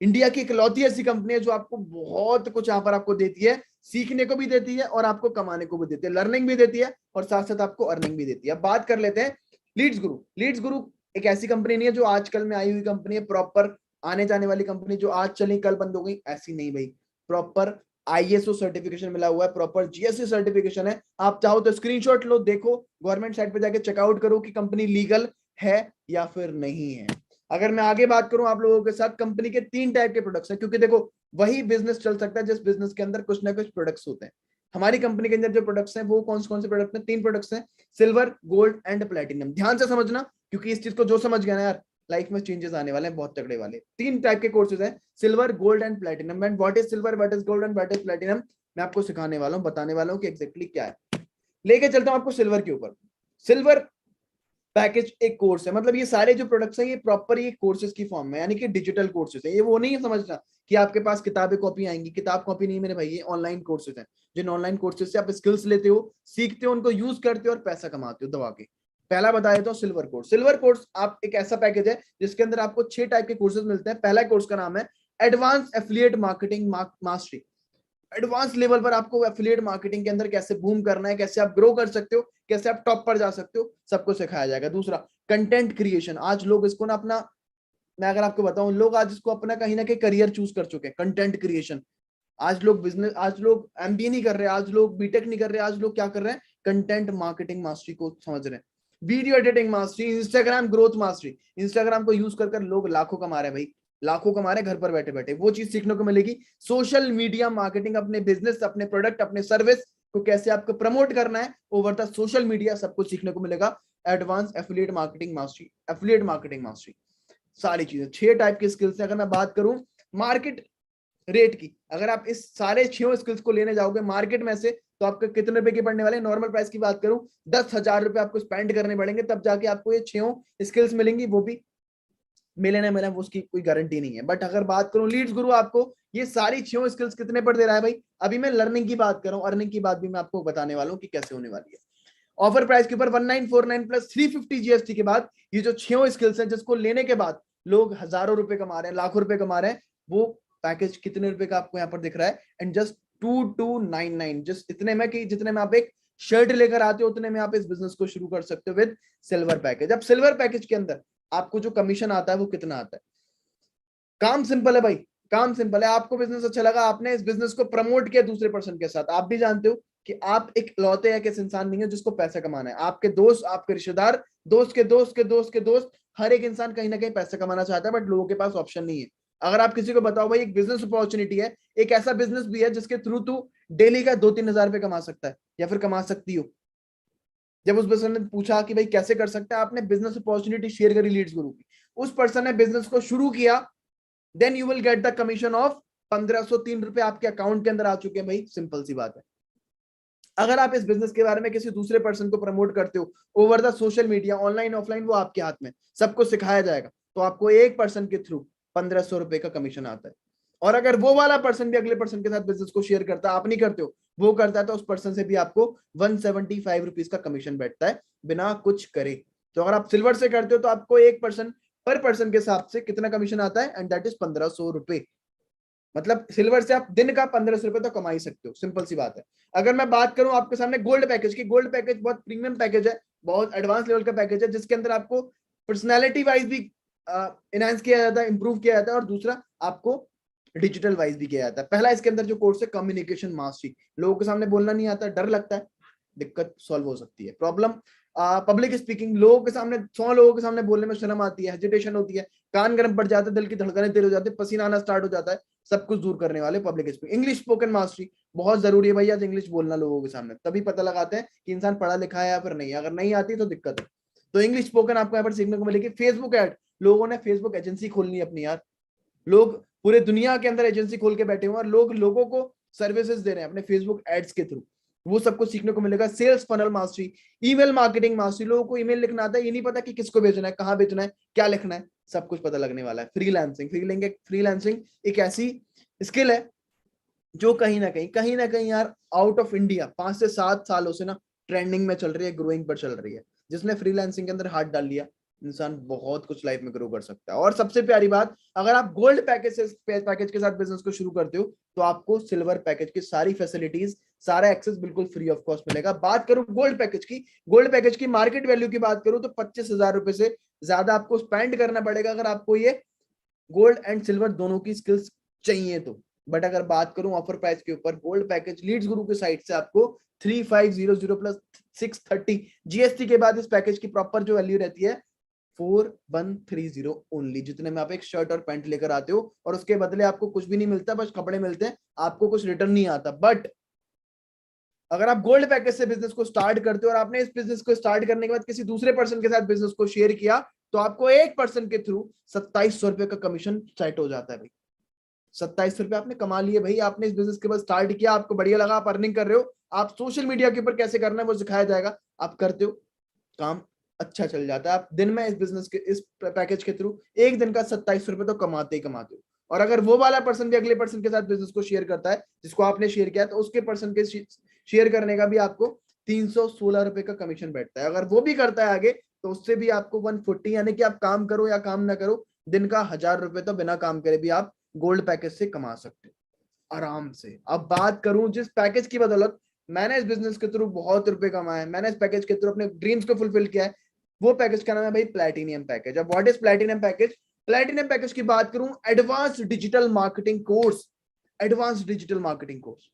India की इकलौती ऐसी कंपनी है जो आपको बहुत कुछ यहाँ पर आपको देती है, सीखने को भी देती है और आपको कमाने को भी देती है, लर्निंग भी देती है और साथ साथ आपको अर्निंग भी देती है। अब बात कर लेते हैं लीड्स गुरु। लीड्स गुरु एक ऐसी कंपनी नहीं है जो आजकल में आई हुई कंपनी है, प्रॉपर आने जाने वाली कंपनी जो आज चली कल बंद हो गई, ऐसी नहीं भाई। प्रॉपर आईएसओ सर्टिफिकेशन मिला हुआ है, प्रॉपर जीएसटी सर्टिफिकेशन है। आप चाहो तो स्क्रीनशॉट लो, देखो गवर्नमेंट साइट पे जाके चेकआउट करो कि कंपनी लीगल है या फिर नहीं है। अगर मैं आगे बात करूं आप लोगों के साथ, कंपनी के 3 टाइप के प्रोडक्ट्स हैं, क्योंकि देखो वही बिजनेस चल सकता है जिस बिजनेस के अंदर कुछ ना कुछ प्रोडक्ट्स होते हैं। हमारी कंपनी के अंदर जो प्रोडक्ट्स हैं वो कौन से प्रोडक्ट हैं, 3 प्रोडक्ट्स हैं, सिल्वर, गोल्ड एंड प्लेटिनम। ध्यान से समझना, क्योंकि इस चीज को जो समझ गया ना यार, लाइफ में चेंजेस आने वाले हैं बहुत तगड़े वाले। 3 टाइप के कोर्सेज हैं, silver, gold and platinum. And what is silver, what is gold and what is platinum, मैं आपको सिखाने वाला हूँ, बताने वाला हूँ कि एक्जैक्टली क्या है। लेके चलता हूँ आपको सिल्वर के ऊपर। सिल्वर पैकेज एक कोर्स है, मतलब ये सारे जो प्रोडक्ट्स हैं ये प्रॉपर ये कोर्सेज की फॉर्म में, यानी कि डिजिटल कोर्सेज है। ये वो नहीं है समझना कि आपके पास किताबें कॉपी आएंगी, किताब कॉपी नहीं मेरे भाई, ये ऑनलाइन कोर्सेज हैं। जिन ऑनलाइन कोर्सेज से आप स्किल्स लेते हो, सीखते हो, उनको यूज करते हो और पैसा कमाते हो दबा के। पहला बता देता हूँ सिल्वर कोर्स। सिल्वर कोर्स आप एक ऐसा पैकेज है जिसके अंदर आपको 6 टाइप के कोर्सेज मिलते हैं। पहला कोर्स का नाम है advance affiliate marketing mastery. Advance level पर आपको एफिलिएट मार्केटिंग के अंदर कैसे बूम करना है, कैसे आप ग्रो कर सकते हो, कैसे आप टॉप पर जा सकते हो, सबको सिखाया जाएगा। दूसरा, कंटेंट क्रिएशन। आज लोग इसको ना अपना, मैं अगर आपको बताऊं, लोग आज इसको अपना कहीं ना कहीं करियर चूज कर चुके हैं, कंटेंट क्रिएशन। आज लोग बिजनेस, आज लोग एमबीए नहीं कर रहे, आज लोग बीटेक नहीं कर रहे, आज लोग क्या कर रहे हैं, कंटेंट मार्केटिंग मास्टरी को समझ रहे हैं, video editing mastery, Instagram growth mastery. Instagram को यूज कर लोग लाखों कमा रहे हैं भाई, लाखों कमा रहे हैं घर पर बैठे बैठे। वो चीज सीखने को मिलेगी। सोशल मीडिया मार्केटिंग, अपने बिजनेस, अपने प्रोडक्ट, अपने सर्विस को कैसे आपको प्रमोट करना है ओवर द सोशल मीडिया, सब कुछ सीखने को मिलेगा। Advance affiliate marketing mastery, affiliate marketing mastery, सारी चीजें। 6 टाइप की स्किल्स है। अगर मैं बात करूं मार्केट रेट की, अगर आप इस सारे 6 स्किल्स को लेने जाओगे मार्केट में से, तो आपको कितने रुपए के पड़ने वाले? नॉर्मल प्राइस की बात करूं, 10,000 रुपए आपको स्पेंड करने पड़ेंगे, तब जाके आपको ये 6 स्किल्स मिलेंगी। वो भी मिले ना मिले, उसकी कोई गारंटी नहीं है। बट अगर बात करूं लीड्स गुरु आपको ये सारी 6 स्किल्स कितने पर दे रहा है भाई? अभी मैं लर्निंग की बात कर रहा हूं, अर्निंग की बात भी मैं आपको बताने वाला हूं कि कैसे होने वाली है। ऑफर प्राइस के ऊपर 1949 प्लस 350 जीएसटी के बाद ये जो 6 स्किल्स हैं, जिसको लेने के बाद लोग हजारों रुपए कमा रहे हैं, लाखों रुपए कमा रहे हैं, वो पैकेज कितने रुपए का आपको यहाँ पर दिख रहा है? एंड जस्ट 2299, जस्ट इतने में कि जितने में आप एक शर्ट लेकर आते हो उतने में आप इस बिजनेस को शुरू कर सकते हो विद सिल्वर पैकेज। अब सिल्वर पैकेज के अंदर आपको जो कमीशन आता है वो कितना आता है? काम सिंपल है भाई, काम सिंपल है। आपको बिजनेस अच्छा लगा, आपने इस बिजनेस को प्रमोट किया दूसरे पर्सन के साथ। आप भी जानते हो कि आप एक लौते एक ऐसे इंसान नहीं है जिसको पैसा कमाना है। आपके दोस्त, आपके रिश्तेदार, दोस्त के दोस्त के दोस्त के दोस्त, हर एक इंसान कहीं ना कहीं पैसा कमाना चाहता है, बट लोगों के पास ऑप्शन नहीं है। अगर आप किसी को बताओ भाई एक बिजनेस अपॉर्चुनिटी है, एक ऐसा बिजनेस भी है जिसके थ्रू तू डेली का 2-3 हजार रुपए कमा सकता है या फिर कमा सकती हो, जब उस पर्सन ने पूछा कि भाई कैसे कर सकता है, आपने बिजनेस अपॉर्चुनिटी शेयर करी लीड्स गुरु की, उस पर्सन ने बिजनेस को शुरू किया, then you will get the commission of 1503 रुपए आपके अकाउंट के अंदर आ चुके हैं भाई। सिंपल सी बात है। अगर आप इस बिजनेस के बारे में किसी दूसरे पर्सन को प्रमोट करते हो over the social media, online offline, वो आपके हाथ में, सबको सिखाया जाएगा, तो आपको एक पर्सन के थ्रू 1500 रुपए का कमीशन आता है। और अगर वो वाला पर्सन भी अगले पर्सन के साथ बिजनेस को शेयर करता है, आप नहीं करते हो, वो करता है, तो उस पर्सन से भी आपको 175 रुपीज का कमीशन बैठता है बिना कुछ करे। तो अगर आप सिल्वर से करते हो तो आपको एक पर्सन पर पर्सन के हिसाब से कितना कमीशन आता है? एंड दैट इज 1500 रुपए। मतलब सिल्वर से आप दिन का 1500 रुपए तो कमा ही सकते हो, सिंपल सी बात है। अगर मैं बात करूं आपके सामने गोल्ड पैकेज की, गोल्ड पैकेज बहुत प्रीमियम पैकेज है, बहुत एडवांस लेवल का पैकेज है, जिसके अंदर आपको पर्सनैलिटी वाइज भी इनहांस किया जाता है, इंप्रूव किया जाता है, और दूसरा आपको डिजिटल वाइज भी किया जाता है। पहला इसके अंदर जो कोर्स है कम्युनिकेशन मास्टरी, लोगों के सामने बोलना नहीं आता, डर लगता है, दिक्कत सॉल्व हो सकती है। प्रॉब्लम पब्लिक स्पीकिंग, लोगों के सामने 100 लोगों के सामने बोलने में शर्म आती है, हेजिटेशन होती है, कान गर्म पड़ जाते हैं, दिल की धड़कनें तेज हो जाती है, पसीना आना स्टार्ट हो जाता है, सब कुछ दूर करने वाले public speaking. English spoken mastery बहुत जरूरी है भैया, इंग्लिश बोलना लोगों के सामने, तभी पता लगाते हैं कि इंसान पढ़ा लिखा है या फिर नहीं। अगर नहीं आती तो दिक्कत है। तो इंग्लिश स्पोकन आपको यहाँ पर सीखने को मिलेगी। फेसबुक एड, लोगों ने फेसबुक एजेंसी खोलनी है अपनी यार, लोग पूरे दुनिया के अंदर एजेंसी खोल के बैठे हुए हैं और लोग लोगों को सर्विसेज दे रहे हैं अपने फेसबुक एड्स के थ्रू, वो सबको सीखने को मिलेगा। Sales funnel mastery, email marketing mastery, लोगों को ईमेल लिखना आता है, ये नहीं पता कि किसको भेजना है, कहाँ भेजना है, क्या लिखना है, सब कुछ पता लगने वाला है। फ्रीलांसिंग, फ्रीलांसिंग एक ऐसी स्किल है जो कहीं ना कहीं यार आउट ऑफ इंडिया 5 से 7 सालों से ना ट्रेंडिंग में चल रही है, ग्रोइंग पर चल रही है। जिसने फ्रीलांसिंग के अंदर हाथ डाल लिया, इंसान बहुत कुछ लाइफ में ग्रो कर सकता है। और सबसे प्यारी बात, अगर आप गोल्ड पैकेज के साथ बिजनेस को शुरू करते हो तो आपको सिल्वर पैकेज की सारी फैसिलिटीज, सारा एक्सेस बिल्कुल फ्री ऑफ कॉस्ट मिलेगा। बात करूं गोल्ड पैकेज की, गोल्ड पैकेज की मार्केट वैल्यू की बात करूं तो 25,000 रुपए से ज्यादा आपको स्पेंड करना पड़ेगा अगर आपको ये गोल्ड एंड सिल्वर दोनों की स्किल्स चाहिए तो। बट अगर बात करूं ऑफर प्राइस के ऊपर, गोल्ड पैकेज लीड्स गुरु के साइड से आपको 3500 प्लस 630 जीएसटी के बाद इस पैकेज की प्रॉपर जो वैल्यू रहती है 4130 ओनली, जितने में आप एक शर्ट और पैंट लेकर आते हो और उसके बदले आपको कुछ भी नहीं मिलता, बस कपड़े मिलते हैं, आपको कुछ रिटर्न नहीं आता। बट अगर आप गोल्ड पैकेज से बिजनेस को स्टार्ट करते हो और आपने इस बिजनेस को स्टार्ट करने के बाद किसी दूसरे पर्सन के साथ बिजनेस को शेयर किया, तो आपको एक पर्सन के थ्रू 2700 रुपए का कमीशन सेट हो जाता है भाई। 2700 रुपए आपने कमा लिए भाई, आपने इस बिजनेस के बाद स्टार्ट किया, आपको बढ़िया लगा, आप अर्निंग कर रहे हो, आप सोशल मीडिया के ऊपर कैसे करना है वो सिखाया जाएगा, आप करते हो, काम अच्छा चल जाता है। आप दिन में इस बिजनेस के इस पैकेज के थ्रू एक दिन का 2700 रुपए तो कमाते ही कमाते हो। और अगर वो वाला पर्सन भी अगले पर्सन के साथ बिजनेस को शेयर करता है जिसको आपने शेयर किया, तो उसके पर्सन के शेयर करने का भी आपको 316 रुपए का कमीशन बैठता है। अगर वो भी करता है आगे तो उससे भी आपको 140, यानी कि आप काम करो या काम ना करो, दिन का 1000 रुपए तो बिना काम करे भी आप गोल्ड पैकेज से कमा सकते हो। आराम से। अब बात करूं जिस पैकेज की बदौलत मैंने इस बिजनेस के थ्रू बहुत रुपए कमाए, मैंने इस पैकेज के थ्रू अपने ड्रीम्स को फुलफिल किया है, वो पैकेज का नाम है भाई प्लैटिनियम पैकेज। अब what is platinum package? Platinum package की बात करूं, advance digital marketing course, advance digital marketing course,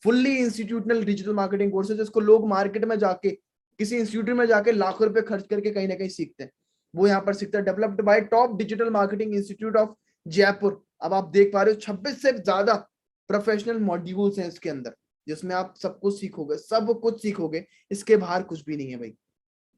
fully institutional digital marketing course है, जिसको लोग मार्केट में जाके किसी इंस्टीट्यूट में जाके लाखों रुपए खर्च करके कहीं ना कहीं सीखते हैं, वो यहाँ पर सीखते हैं। Developed by top digital marketing institute of Jaipur. अब आप देख पा रहे हो 26 से ज्यादा प्रोफेशनल मॉड्यूल्स हैं इसके अंदर, जिसमें आप सब कुछ सीखोगे, सब कुछ सीखोगे, इसके बाहर कुछ भी नहीं है भाई।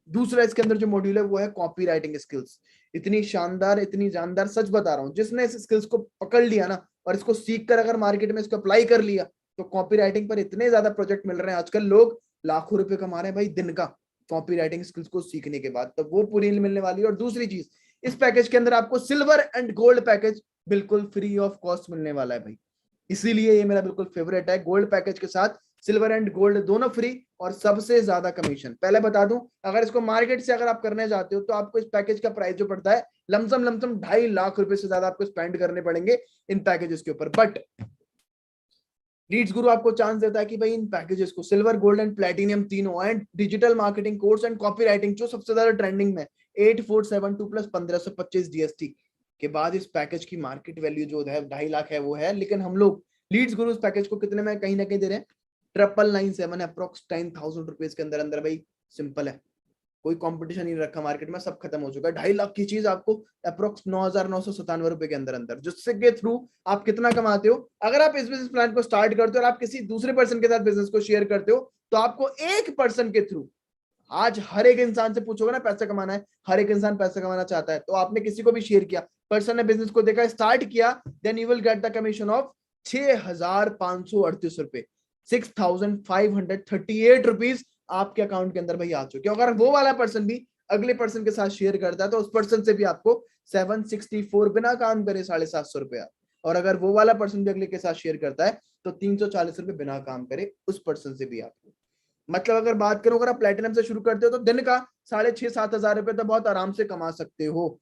दूसरा इसके अंदर जो मॉड्यूल है वो है कॉपी राइटिंग स्किल्स। इतनी शानदार, इतनी जानदार, सच बता रहा हूँ, जिसने इस स्किल्स को पकड़ लिया ना और इसको सीख कर अगर मार्केट में इसको अप्लाई कर लिया, तो कॉपी राइटिंग पर इतने ज्यादा प्रोजेक्ट मिल रहे हैं आजकल, लोग लाखों रुपए कमा रहे हैं भाई दिन का कॉपी राइटिंग स्किल्स को सीखने के बाद, तो वो पूरी मिलने वाली है। और दूसरी चीज, इस पैकेज के अंदर आपको सिल्वर एंड गोल्ड पैकेज बिल्कुल फ्री ऑफ कॉस्ट मिलने वाला है भाई, इसीलिए ये मेरा बिल्कुल फेवरेट है। गोल्ड पैकेज के साथ सिल्वर एंड गोल्ड दोनों फ्री और सबसे ज्यादा कमीशन। पहले बता दूं, अगर इसको मार्केट से अगर आप करने जाते हो तो आपको इस पैकेज का प्राइस जो पड़ता है लमसम 2.5 लाख रुपए से ज्यादा आपको स्पेंड करने पड़ेंगे इन पैकेजेस के ऊपर। बट लीड्स गुरु आपको चांस देता है कि भाई इन पैकेजेस को सिल्वर, गोल्ड एंड प्लेटिनियम तीनों, and digital marketing course and copy writing जो सबसे ज्यादा ट्रेंडिंग में 8472 प्लस 1525 जीएसटी के बाद इस पैकेज की मार्केट वैल्यू जो है 2.5 लाख है वो है। लेकिन हम लोग लीड्स गुरु इस पैकेज को कितने में कहीं ना कहीं दे रहे हैं? 9997 अप्रोक्स 10,000 रुपीज के अंदर अंदर भाई। सिंपल है, कोई कंपटीशन नहीं रखा मार्केट में, सब खत्म हो चुका है। 2.5 लाख की चीज आपको अप्रोक्स 9,997 रुपए के अंदर अंदर, जिससे के थ्रू आप कितना कमाते हो। अगर आप इस बिजनेस प्लान को स्टार्ट करते हो और आप किसी दूसरे पर्सन के साथ बिजनेस को शेयर करते हो, तो आपको एक पर्सन के थ्रू, आज हर एक इंसान से पूछोगे ना पैसा कमाना है, हर एक इंसान पैसा कमाना चाहता है, तो आपने किसी को भी शेयर किया, पर्सन ने बिजनेस को देखा, स्टार्ट किया, then you will get the commission of 6,538 रुपए, 6,538 रुपीज आपके अकाउंट के अंदर भाई आ चुके हैं। अगर वो वाला पर्सन भी अगले पर्सन के साथ शेयर करता है तो उस पर्सन से भी आपको 764 बिना काम करे 750 रुपया, और अगर वो वाला पर्सन भी अगले के साथ शेयर करता है तो 340 रुपए बिना काम करे उस पर्सन से भी आपको। मतलब अगर बात करूं, अगर आप प्लेटिनम से शुरू करते हो तो दिन का 6,500-7 हजार रुपए तो बहुत आराम से कमा सकते हो,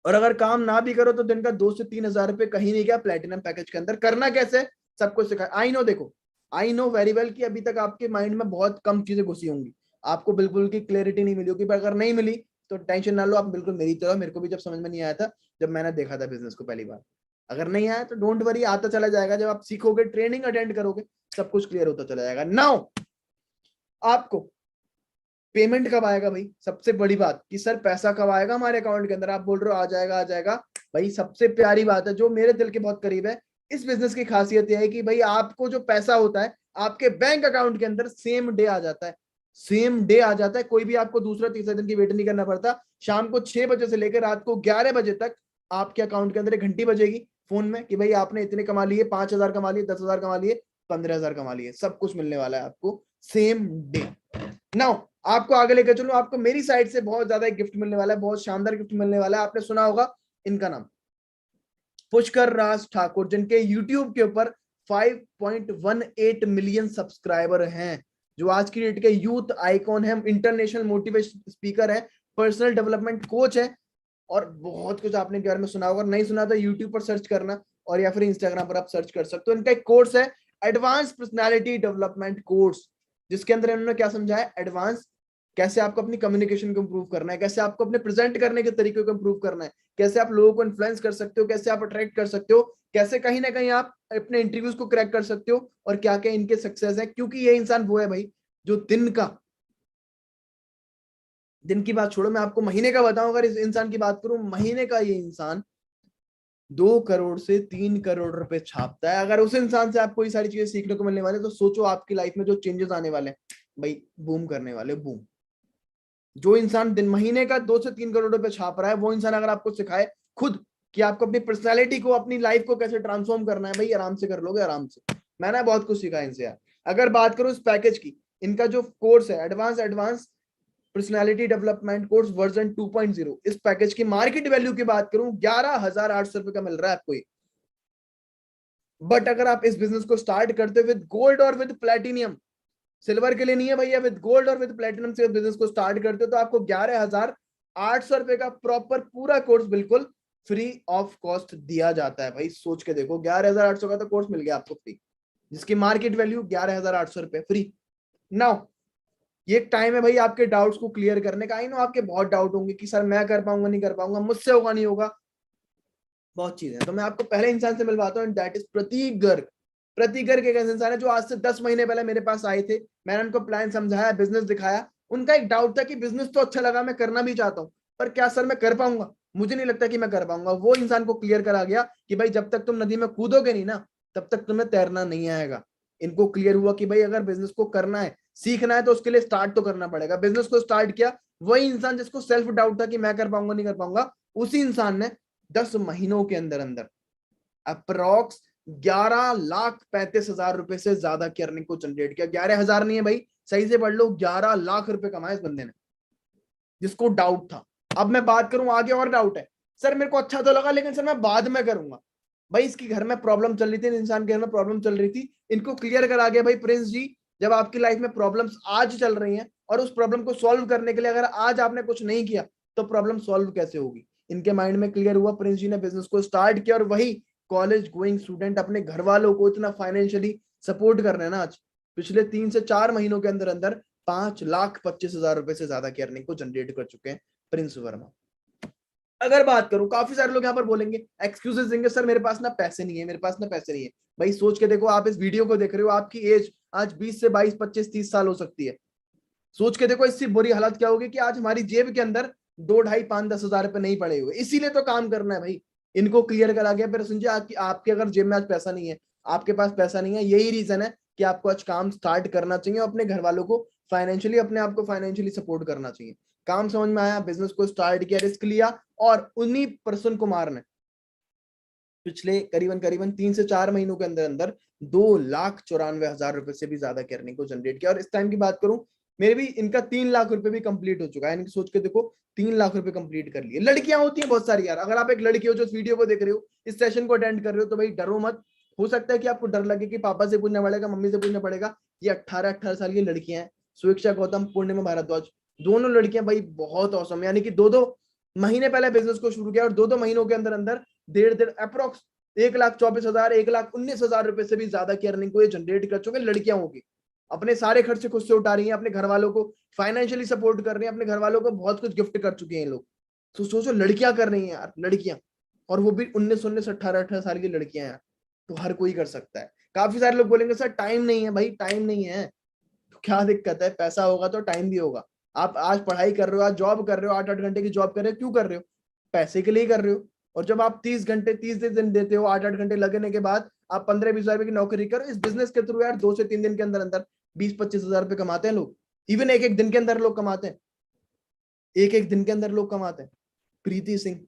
और अगर काम ना भी करो तो दिन का 2 से 3 हजार रुपए कहीं नहीं गया प्लेटिनम पैकेज के अंदर। करना कैसे, सब कुछ सिखाया। आई नो, देखो आई नो वेरी वेल कि अभी तक आपके माइंड में बहुत कम चीजें घुसी होंगी, आपको बिल्कुल की क्लैरिटी नहीं मिली होगी, पर अगर नहीं मिली तो टेंशन ना लो, आप बिल्कुल मेरी तरह, मेरे को भी जब समझ में नहीं आया था जब मैंने देखा था बिजनेस को पहली बार, अगर नहीं आया तो डोंट वरी, आता चला जाएगा। जब आप सीखोगे, ट्रेनिंग अटेंड करोगे, सब कुछ क्लियर होता चला जाएगा। नाउ आपको पेमेंट कब आएगा भाई? सबसे बड़ी बात कि सर पैसा कब आएगा हमारे अकाउंट के अंदर, आप बोल रहे हो आ जाएगा आ जाएगा। भाई सबसे प्यारी बात है जो मेरे दिल के बहुत करीब है, इस बिजनेस की खासियत यह है कि भाई आपको जो पैसा होता है आपके बैंक अकाउंट के अंदर सेम डे आ जाता है, सेम डे आ जाता है। कोई भी आपको दूसरा तीसरा दिन की वेट नहीं करना पड़ता। शाम को 6 बजे से लेकर रात को 11 बजे तक आपके अकाउंट के अंदर एक घंटी बजेगी फोन में कि भाई आपने इतने कमा लिए, 5,000 कमा लिए, 10,000 कमा लिए, 15,000 कमा लिए, सब कुछ मिलने वाला है आपको सेम डे। नाउ आपको आगे लेकर चलो, आपको मेरी साइड से बहुत ज्यादा एक गिफ्ट मिलने वाला है, बहुत शानदार गिफ्ट मिलने वाला है। आपने सुना होगा इनका नाम पुष्कर राज ठाकुर, जिनके YouTube के ऊपर 5.18 मिलियन सब्सक्राइबर हैं, जो आज की डेट के यूथ आइकॉन है, इंटरनेशनल मोटिवेशन स्पीकर है, पर्सनल डेवलपमेंट कोच है, और बहुत कुछ आपने बारे में सुना होगा। नहीं सुना तो यूट्यूब पर सर्च करना, और या फिर इंस्टाग्राम पर आप सर्च कर सकते हो। इनका एक कोर्स है एडवांस पर्सनालिटी डेवलपमेंट कोर्स, जिसके अंदर इन्होंने क्या समझाया, एडवांस कैसे आपको अपनी कम्युनिकेशन को इंप्रूव करना है, कैसे आपको अपने प्रेजेंट करने के तरीके को इंप्रूव करना है, कैसे आप लोगों को इन्फ्लुएंस कर सकते हो, कैसे आप अट्रैक्ट कर सकते हो, कैसे कहीं ना कहीं आप अपने इंटरव्यूज को क्रैक कर सकते हो, और क्या क्या इनके सक्सेस है। क्योंकि ये इंसान वो है भाई जो दिन की बात छोड़ो, मैं आपको महीने का बताऊं, अगर इस इंसान की बात करूं, महीने का ये इंसान 2 करोड़ से 3 करोड़ रुपए छापता है। अगर उस इंसान से आपको ये सारी चीजें सीखने को मिलने वाले, तो सोचो आपकी लाइफ में जो चेंजेस आने वाले हैं भाई, बूम करने वाले, बूम। जो इंसान दिन महीने का 2 से 3 करोड़ रुपए छाप रहा है, वो इंसान अगर आपको सिखाए खुद कि आपको अपनी पर्सनालिटी को, अपनी लाइफ को कैसे ट्रांसफॉर्म करना है, भाई आराम से कर लोगे, आराम से। मैंने बहुत कुछ सीखा इनसे यार। अगर बात करूं इस पैकेज की, इनका जो कोर्स है advance personality development course version 2.0, इस पैकेज की मार्केट वैल्यू की बात करूं 11,800 रुपए का मिल रहा है आपको ये। बट अगर आप इस बिजनेस को स्टार्ट करते हो विद गोल्ड और विद प्लेटिनियम, सिल्वर के लिए नहीं है भैया, विद गोल्ड और विद प्लेटिनम से बिजनेस को स्टार्ट करते हो, तो आपको 11,800 रुपए का प्रॉपर पूरा कोर्स बिल्कुल फ्री ऑफ कॉस्ट दिया जाता है भाई। सोच के देखो, 11,800 का तो कोर्स मिल गया आपको फ्री, जिसकी मार्केट वैल्यू 11,800 रुपए फ्री। नाउ ये एक टाइम है भाई आपके डाउट्स को क्लियर करने का। आई नो आपके बहुत डाउट होंगे कि सर मैं कर पाऊंगा नहीं कर पाऊंगा, मुझसे होगा नहीं होगा, बहुत चीजें। तो मैं आपको पहले इंसान से मिलवाता हूँ, दैट इज प्रतीक गर्ग। प्रतीक गर्ग एक ऐसे इंसान है जो आज से 10 महीने पहले मेरे पास आए थे। मैंने उनको प्लान समझाया, बिजनेस दिखाया। उनका एक डाउट था कि बिजनेस तो अच्छा लगा, मैं करना भी चाहता हूँ, पर क्या सर मैं कर पाऊंगा, मुझे नहीं लगता कि मैं कर पाऊंगा। वो इंसान को क्लियर करा गया कि भाई जब तक तुम नदी में कूदोगे नहीं ना, तब तक तुम्हें तैरना नहीं आएगा। इनको क्लियर हुआ कि भाई अगर बिजनेस को करना है, सीखना है, तो उसके लिए स्टार्ट तो करना पड़ेगा। बिजनेस को स्टार्ट किया। वही इंसान जिसको सेल्फ डाउट था कि मैं कर पाऊंगा नहीं कर पाऊंगा, उसी इंसान ने 10 महीनों के अंदर अंदर अप्रोक्स 11,35,000 रुपए से ज्यादा की अर्निंग को जनरेट किया। 11,000 नहीं है भाई, सही से पढ़ लो, 11 लाख रुपए कमाए इस बंदे ने, जिसको डाउट था। अब मैं बात करूं आगे, और डाउट है सर मेरे को अच्छा तो लगा, लेकिन सर मैं बाद में करूंगा। भाई इसकी घर में प्रॉब्लम चल रही थी, इंसान के घर में प्रॉब्लम चल रही थी, इनको क्लियर करा गया भाई प्रिंस जी, जब आपकी लाइफ में प्रॉब्लम्स आज चल रही हैं और उस प्रॉब्लम को सॉल्व करने के लिए अगर आज आपने कुछ नहीं किया तो प्रॉब्लम सॉल्व कैसे होगी। इनके माइंड में क्लियर हुआ, प्रिंस जी ने बिजनेस को स्टार्ट किया, और वही कॉलेज गोइंग स्टूडेंट अपने घर वालों को इतना फाइनेंशियली सपोर्ट कर रहे हैं ना आज, पिछले 3 से 4 महीनों के अंदर अंदर 5,25,000 रुपए से ज्यादा की अर्निंग को जनरेट कर चुके हैं प्रिंस वर्मा। अगर बात करूं, काफी सारे लोग यहाँ पर बोलेंगे, एक्सक्यूजेस देंगे, सर मेरे पास ना पैसे नहीं है, मेरे पास ना पैसे नहीं है। भाई सोच के देखो, आप इस वीडियो को देख रहे हो, आपकी एज आज 20 से 22, 25, 30 साल हो सकती है। सोच के देखो इससे बुरी हालत क्या होगी कि आज हमारी जेब के अंदर 2, ढाई, 5, 10,000 रुपए नहीं पड़े हुए। इसीलिए तो काम करना है भाई। इनको क्लियर करा गया। फिर सुनिए, आपके अगर जेब में आज पैसा नहीं है, आपके पास पैसा नहीं है, यही रीजन है कि आपको आज काम स्टार्ट करना चाहिए, अपने घर वालों को फाइनेंशियली, अपने आप को फाइनेंशियली सपोर्ट करना चाहिए। काम समझ में आया, बिजनेस को स्टार्ट किया, रिस्क लिया, और उन्हीं पर्सन कुमार ने पिछले करीबन करीबन 3 से 4 महीनों के अंदर अंदर 2,94,000 रुपए से भी ज्यादा की अर्निंग को जनरेट किया। और इस टाइम की बात करूं, मेरे भी इनका 3 लाख रुपए भी कंप्लीट हो चुका है। इनकी सोच के देखो, 3 लाख रुपए कंप्लीट कर लिए। लड़कियां होती हैं बहुत सारी यार, अगर आप एक लड़की हो जो इस वीडियो को देख रहे हो, इस सेशन को अटेंड कर रहे हो, तो भाई डरो मत। हो सकता है कि आपको डर लगे कि पापा से पूछना पड़ेगा, मम्मी से पूछना पड़ेगा। ये 18-18 साल की लड़कियां हैं, स्वेच्छा गौतम, पूर्णिमा भारद्वाज, दोनों लड़कियां भाई बहुत औसम, यानी कि 2-2 महीने पहले बिजनेस को शुरू किया, और 2-2 महीनों के अंदर अंदर 1.5 अप्रोक्स 1,24,000, 1,19,000 रुपए से भी ज्यादा की अर्निंग को ये जनरेट कर चुके लड़कियां होगी। अपने सारे खर्चे खुद से उठा रही हैं, अपने घर वालों को फाइनेंशियली सपोर्ट कर रही हैं, अपने घर वालों को बहुत कुछ गिफ्ट कर चुके हैं लोग। तो सोचो लड़कियां कर रही हैं यार, लड़कियां, और वो भी 19 18 साल की लड़कियां यार। तो हर कोई कर सकता है। काफी सारे लोग बोलेंगे सर टाइम नहीं है, भाई टाइम नहीं है तो क्या दिक्कत है, पैसा होगा तो टाइम भी होगा। आप आज पढ़ाई कर रहे हो, आज जॉब कर रहे हो, 8-8 घंटे की जॉब कर रहे हो, क्यों कर रहे हो, पैसे के लिए कर रहे हो। और जब आप 30 घंटे 30 दिन देते हो, 8-8 घंटे लगने के बाद आप 15-20 हजार रुपए की नौकरी करो, इस बिजनेस के थ्रू यार 2 से 3 दिन के अंदर अंदर 20-25 हजार रुपए कमाते हैं लोग। इवन एक एक दिन के अंदर लोग कमाते हैं, एक एक दिन के अंदर लोग कमाते हैं। प्रीति सिंह,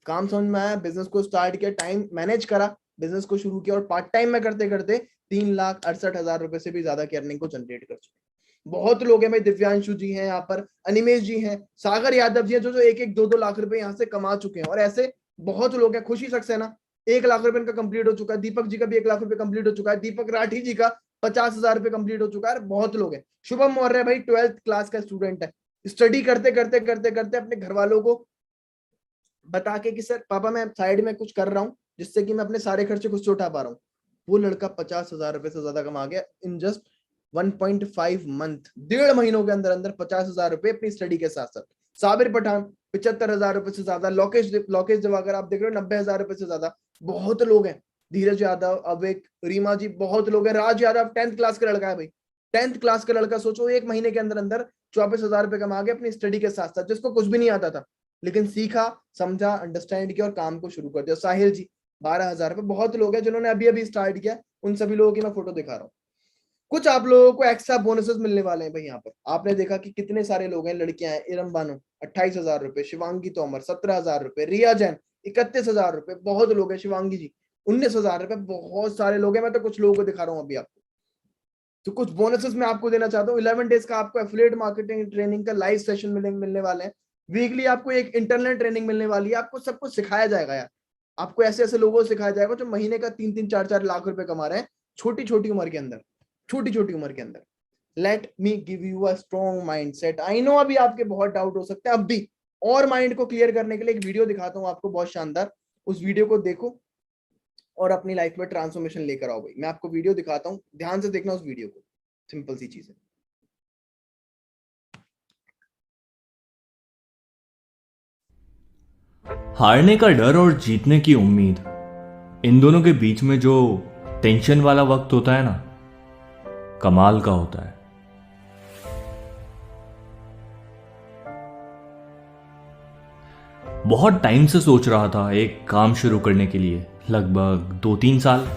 काम समझ में आया, बिजनेस को स्टार्ट किया, टाइम मैनेज करा, बिजनेस को शुरू किया, और पार्ट टाइम में करते करते 3,68,000 रुपए से भी ज्यादा की अर्निंग को जनरेट कर चुके। बहुत लोग हैं भाई, दिव्यांशु जी हैं यहाँ पर, अनिमेश जी हैं, सागर यादव जी हैं, जो जो 1-1, 2-2 लाख रुपए यहाँ से कमा चुके हैं। और ऐसे बहुत लोग हैं। खुशी सक्सेना 1 लाख रुपए इनका कंप्लीट हो चुका है। दीपक जी का भी 1 लाख रुपए कंप्लीट हो चुका है। दीपक राठी जी का 50,000 रुपए कंप्लीट हो चुका है। बहुत लोग हैं। शुभम मौर्य भाई 12th क्लास का स्टूडेंट है, स्टडी करते करते करते करते अपने घर वालों को बता के कि सर पापा मैं साइड में कुछ कर रहा हूँ जिससे कि मैं अपने सारे खर्चे खुद से उठा पा रहा हूँ, वो लड़का 50,000 रुपए से ज्यादा कमा गया इन जस्ट 1.5 मंथ। 1.5 महीनों के अंदर अंदर 50,000 रुपए अपनी स्टडी के साथ साथ। साबिर पठान 75,000 रुपए से ज्यादा। लोकेश लोकेश दिवाकर आप देख रहे हो 90,000 रुपए से ज्यादा। बहुत लोग हैं। धीरज यादव, अवेक, रीमा जी, बहुत लोग हैं। राज यादव 10th क्लास का लड़का है भाई, 10th क्लास का लड़का, सोचो 1 महीने के अंदर अंदर 24,000 रुपए कमा गया अपनी स्टडी के साथ साथ, जिसको कुछ भी नहीं आता था, लेकिन सीखा, समझा, अंडरस्टैंड किया और काम को शुरू कर दिया। साहिल जी 12,000 रुपए। बहुत लोग हैं जिन्होंने अभी अभी स्टार्ट किया, उन सभी लोगों की मैं फोटो दिखा रहा हूँ। कुछ आप लोगों को एक्स्ट्रा बोनसेस मिलने वाले हैं भाई। यहाँ पर आपने देखा कि कितने सारे लोग हैं, लड़कियां हैं। इरम बानो 28,000 रुपए, शिवांगी तोमर 17,000 रुपए, रिया जैन 31,000 रुपए, बहुत लोग हैं। शिवांगी जी 19,000 रुपए, बहुत सारे लोग हैं। मैं तो कुछ लोगों को दिखा रहा हूँ अभी आपको। तो कुछ बोनसेस मैं आपको देना चाहता हूँ। 11 डेज का आपको एफिलिएट मार्केटिंग ट्रेनिंग का लाइव सेशन मिलने वाले हैं। वीकली आपको एक इंटरनल ट्रेनिंग मिलने वाली है। आपको सब कुछ सिखाया जाएगा यार। आपको ऐसे ऐसे लोगों को सिखाया जाएगा जो महीने का 3-3, 4-4 लाख रुपए कमा रहे हैं, छोटी छोटी उम्र के अंदर, छोटी छोटी उम्र के अंदर। Let me give you a strong mindset. I know अभी आपके बहुत डाउट हो सकते हैं अब भी, और माइंड को क्लियर करने के लिए एक वीडियो दिखाता हूं आपको बहुत शानदार, उस वीडियो को देखो और अपनी लाइफ में ट्रांसफॉर्मेशन लेकर आओ भाई। मैं आपको वीडियो दिखाता हूं, ध्यान से देखना उस वीडियो को, सिंपल सी चीज है। हारने का डर और जीतने की उम्मीद, इन दोनों के बीच में जो टेंशन वाला वक्त होता है ना, कमाल का होता है। बहुत टाइम से सोच रहा था एक काम शुरू करने के लिए, लगभग 2-3 साल।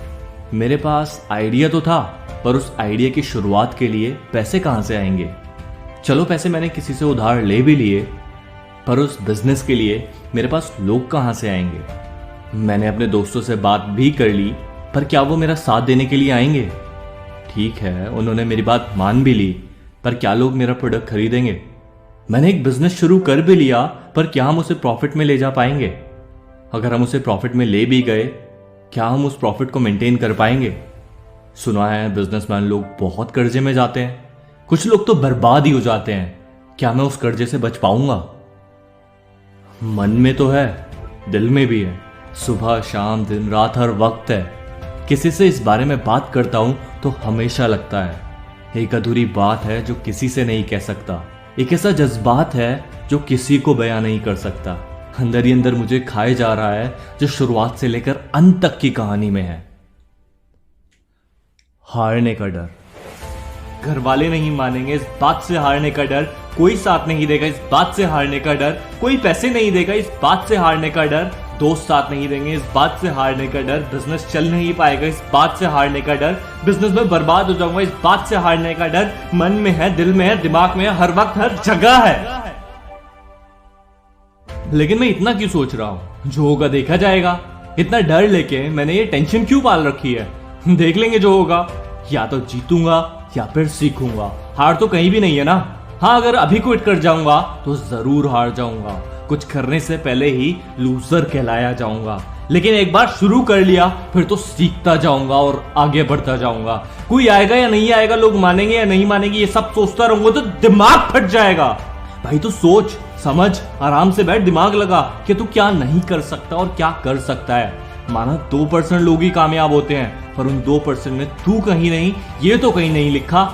मेरे पास आइडिया तो था, पर उस आइडिया की शुरुआत के लिए पैसे कहां से आएंगे। चलो पैसे मैंने किसी से उधार ले भी लिए, पर उस बिजनेस के लिए मेरे पास लोग कहां से आएंगे। मैंने अपने दोस्तों से बात भी कर ली, पर क्या वो मेरा साथ देने के लिए आएंगे। ठीक है, उन्होंने मेरी बात मान भी ली, पर क्या लोग मेरा प्रोडक्ट खरीदेंगे। मैंने एक बिजनेस शुरू कर भी लिया, पर क्या हम उसे प्रॉफिट में ले जा पाएंगे। अगर हम उसे प्रॉफिट में ले भी गए, क्या हम उस प्रॉफिट को मेंटेन कर पाएंगे। सुना है बिजनेसमैन लोग बहुत कर्जे में जाते हैं, कुछ लोग तो बर्बाद ही हो जाते हैं। क्या मैं उस कर्जे से बच पाऊंगा। मन में तो है, दिल में भी है, सुबह शाम दिन रात हर वक्त है। किसी से इस बारे में बात करता हूं तो हमेशा लगता है एक अधूरी बात है जो किसी से नहीं कह सकता। एक ऐसा जज्बात है जो किसी को बयां नहीं कर सकता। अंदर ही अंदर मुझे खाए जा रहा है, जो शुरुआत से लेकर अंत तक की कहानी में है। हारने का डर, घर वाले नहीं मानेंगे इस बात से हारने का डर, कोई साथ नहीं देगा इस बात से हारने का डर, कोई पैसे नहीं देगा इस बात से हारने का डर, दोस्त साथ नहीं देंगे इस बात से हारने का डर, बिजनेस चल नहीं पाएगा इस बात से हारने का डर, बिजनेस में बर्बाद हो जाऊंगा इस बात से हारने का डर। मन में है, दिल में है, दिमाग में है, हर वक्त हर जगह है। लेकिन मैं इतना क्यों सोच रहा हूं, जो होगा देखा जाएगा। इतना डर लेके मैंने ये टेंशन क्यों पाल रखी है। देख लेंगे जो होगा, या तो जीतूंगा या फिर सीखूंगा। हार तो कहीं भी नहीं है ना। हाँ, अगर अभी क्विट कर जाऊंगा तो जरूर हार जाऊंगा, कुछ करने से पहले ही लूजर कहलाया जाऊंगा। लेकिन एक बार शुरू कर लिया फिर तो सीखता जाऊंगा और आगे बढ़ता जाऊंगा। कोई आएगा या नहीं आएगा, लोग मानेंगे या नहीं मानेंगे, ये सब सोचता रहूंगा तो दिमाग फट जाएगा। भाई तो सोच समझ, आराम से बैठ, दिमाग लगा कि तू क्या नहीं कर सकता और क्या कर सकता है। माना 2% लोग ही कामयाब होते हैं, पर उन 2% में तू कहीं नहीं, ये तो कहीं नहीं लिखा।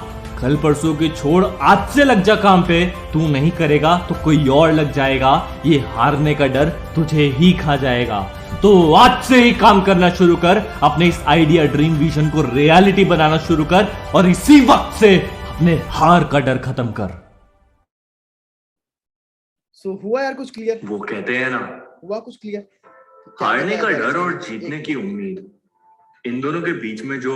कल परसों के छोड़, आज से लग जा काम पे। तू नहीं करेगा तो कोई और लग जाएगा। ये हारने का डर तुझे ही खा जाएगा। तो आज से ही काम करना शुरू कर, अपने इस आइडिया ड्रीम विजन को रियलिटी बनाना शुरू कर और इसी वक्त से अपने हार का डर खत्म कर। हुआ यार कुछ क्लियर? वो कहते हैं ना, हुआ कुछ क्लियर? हारने का डर और जीतने की उम्मीद, इन दोनों के बीच में जो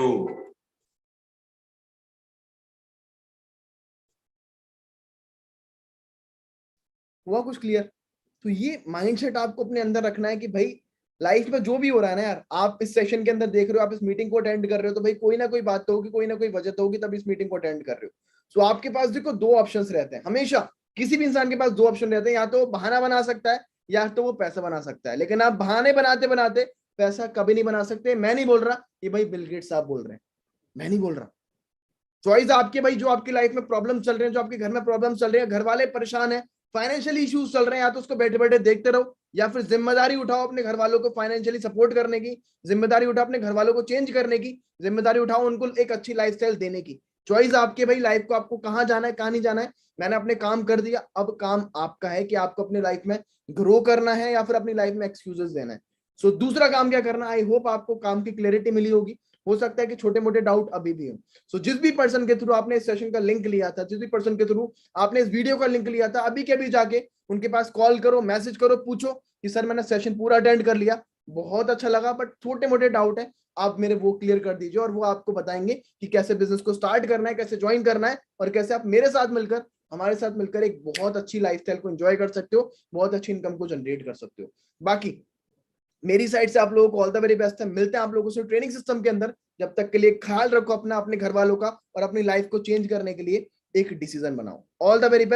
हुआ कुछ क्लियर? तो ये माइंडसेट आपको अपने अंदर रखना है कि भाई लाइफ में जो भी हो रहा है ना यार, आप इस सेशन के अंदर देख रहे हो, आप इस मीटिंग को अटेंड कर रहे हो, तो भाई कोई ना कोई बात तो होगी, कोई ना कोई वजह तो होगी, तब इस मीटिंग को अटेंड कर रहे हो। सो आपके पास देखो 2 ऑप्शंस रहते हैं हमेशा। किसी भी इंसान के पास 2 ऑप्शन रहते हैं, या तो वो बहाना बना सकता है या तो वो पैसा बना सकता है। लेकिन आप बहाने बनाते बनाते पैसा कभी नहीं बना सकते। मैं नहीं बोल रहा, ये भाई बिल गेट्स साहब बोल रहे हैं, मैं नहीं बोल रहा। चॉइस आपके भाई, जो आपकी लाइफ में प्रॉब्लम चल रहे हैं, जो आपके घर में प्रॉब्लम चल रहे हैं, घर वाले परेशान है, फाइनेंशियल इश्यूज चल रहे हैं, या तो उसको बैठे बैठे देखते रहो, या फिर जिम्मेदारी उठाओ अपने घर वालों को फाइनेंशियली सपोर्ट करने की, जिम्मेदारी उठाओ अपने घर वालों को चेंज करने की, जिम्मेदारी उठाओ उनको एक अच्छी लाइफस्टाइल देने की। चॉइस आपके भाई, लाइफ को आपको कहाँ जाना है कहाँ नहीं जाना है। मैंने अपने काम कर दिया, अब काम आपका है कि आपको अपनी लाइफ में ग्रो करना है या फिर अपनी लाइफ में एक्सक्यूजेस देना है। सो दूसरा काम क्या करना, आई होप आपको काम की क्लैरिटी मिली होगी। हो सकता है कि छोटे मोटे डाउट अभी भी हो। सो जिस भी पर्सन के थ्रू आपने इस सेशन का लिंक लिया था, जिस भी पर्सन के थ्रू आपने इस वीडियो का लिंक लिया था, अभी के अभी जाके उनके पास कॉल करो, मैसेज करो, पूछो कि सर मैंने सेशन पूरा अटेंड कर लिया, बहुत अच्छा लगा, बट छोटे मोटे डाउट है, आप मेरे वो क्लियर कर दीजिए, और वो आपको बताएंगे कि कैसे बिजनेस को स्टार्ट करना है, कैसे ज्वाइन करना है, और कैसे आप मेरे साथ मिलकर, हमारे साथ मिलकर एक बहुत अच्छी लाइफस्टाइल को एंजॉय कर सकते हो, बहुत अच्छी इनकम को जनरेट कर सकते हो। बाकी मेरी साइड से आप लोगों को ऑल द वेरी बेस्ट है। मिलते हैं आप लोगों से ट्रेनिंग सिस्टम के अंदर। जब तक के लिए ख्याल रखो अपना, अपने घर वालों का, और अपनी लाइफ को चेंज करने के लिए एक डिसीजन बनाओ। All the very best.